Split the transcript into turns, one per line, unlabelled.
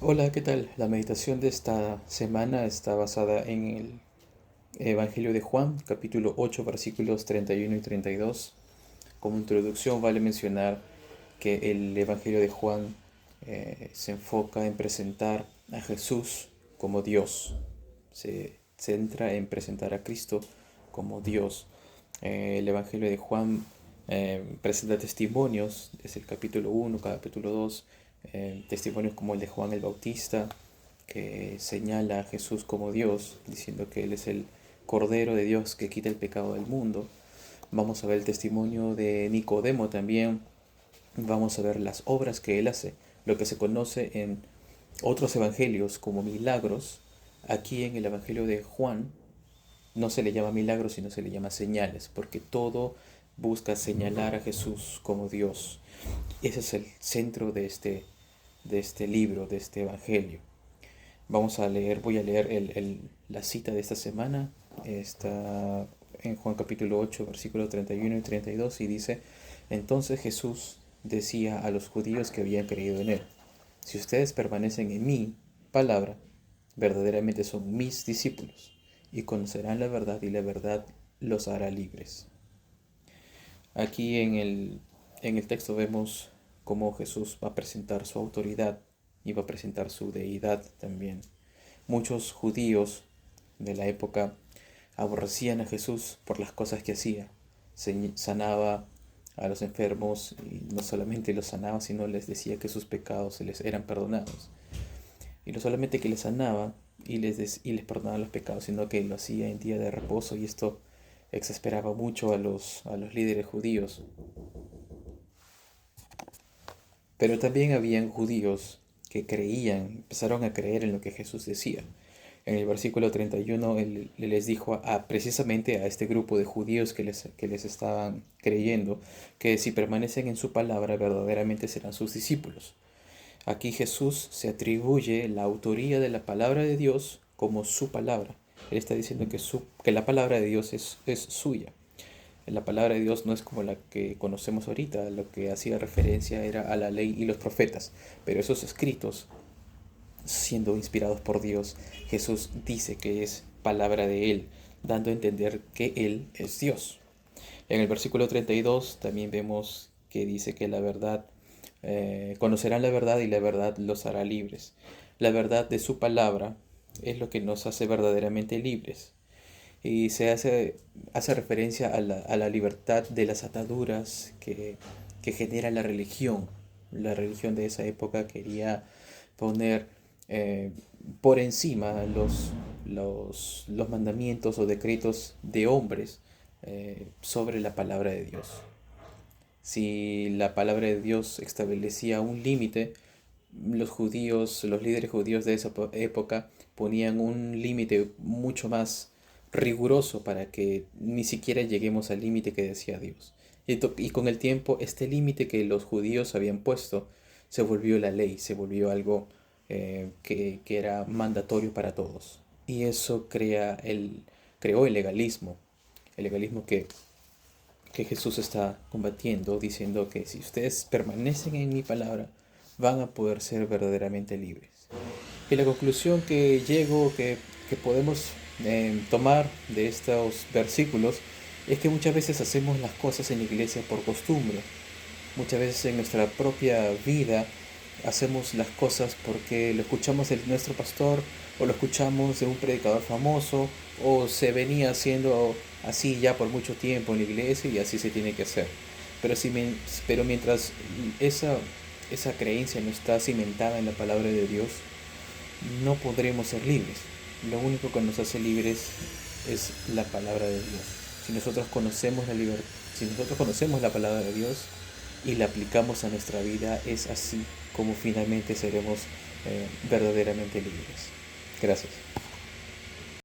Hola, ¿qué tal? La meditación de esta semana está basada en el Evangelio de Juan, capítulo 8, versículos 31 y 32. Como introducción vale mencionar que el Evangelio de Juan se enfoca en presentar a Jesús como Dios. Se centra en presentar a Cristo como Dios. El Evangelio de Juan presenta testimonios, es el capítulo 1, capítulo 2, testimonios como el de Juan el Bautista, que señala a Jesús como Dios, diciendo que Él es el Cordero de Dios que quita el pecado del mundo. Vamos a ver el testimonio de Nicodemo también. Vamos a ver las obras que Él hace, lo que se conoce en otros evangelios como milagros. Aquí en el Evangelio de Juan no se le llama milagros, sino se le llama señales, porque todo busca señalar a Jesús como Dios. Ese es el centro de este libro, de este evangelio. Voy a leer la cita de esta semana. Está en Juan capítulo 8, versículos 31 y 32 y dice: Entonces Jesús decía a los judíos que habían creído en él: Si ustedes permanecen en mi palabra, verdaderamente son mis discípulos, y conocerán la verdad, y la verdad los hará libres. Aquí en el texto vemos cómo Jesús va a presentar su autoridad y va a presentar su deidad también. Muchos judíos de la época aborrecían a Jesús por las cosas que hacía. Sanaba a los enfermos y no solamente los sanaba, sino les decía que sus pecados se les eran perdonados. Y no solamente que les sanaba y les perdonaba los pecados, sino que lo hacía en día de reposo, y esto exasperaba mucho a los líderes judíos. Pero también habían judíos que empezaron a creer en lo que Jesús decía. En el versículo 31 él les dijo precisamente a este grupo de judíos que les estaban creyendo, que si permanecen en su palabra verdaderamente serán sus discípulos. Aquí Jesús se atribuye la autoría de la palabra de Dios como su palabra. Él está diciendo que la palabra de Dios es suya. La palabra de Dios no es como la que conocemos ahorita. Lo que hacía referencia era a la ley y los profetas. Pero esos escritos, siendo inspirados por Dios, Jesús dice que es palabra de Él, dando a entender que Él es Dios. En el versículo 32 también vemos que dice que la verdad, conocerán la verdad y la verdad los hará libres. La verdad de su palabra es lo que nos hace verdaderamente libres. Y hace referencia a la libertad de las ataduras que genera la religión. La religión de esa época quería poner eh, por encima los mandamientos o decretos de hombres sobre la palabra de Dios. Si la palabra de Dios establecía un límite, los líderes judíos de esa época ponían un límite mucho más riguroso para que ni siquiera lleguemos al límite que decía Dios. Y con el tiempo, este límite que los judíos habían puesto se volvió la ley, se volvió algo que era mandatorio para todos. Y eso creó el legalismo que Jesús está combatiendo, diciendo que si ustedes permanecen en mi palabra, van a poder ser verdaderamente libres. Y la conclusión que llego, que podemos tomar de estos versículos, es que muchas veces hacemos las cosas en la iglesia por costumbre. Muchas veces en nuestra propia vida hacemos las cosas porque lo escuchamos de nuestro pastor, o lo escuchamos de un predicador famoso, o se venía haciendo así ya por mucho tiempo en la iglesia y así se tiene que hacer. Pero mientras esa creencia no está cimentada en la palabra de Dios, no podremos ser libres. Lo único que nos hace libres es la palabra de Dios. Si nosotros conocemos si nosotros conocemos la palabra de Dios y la aplicamos a nuestra vida, es así como finalmente seremos verdaderamente libres. Gracias.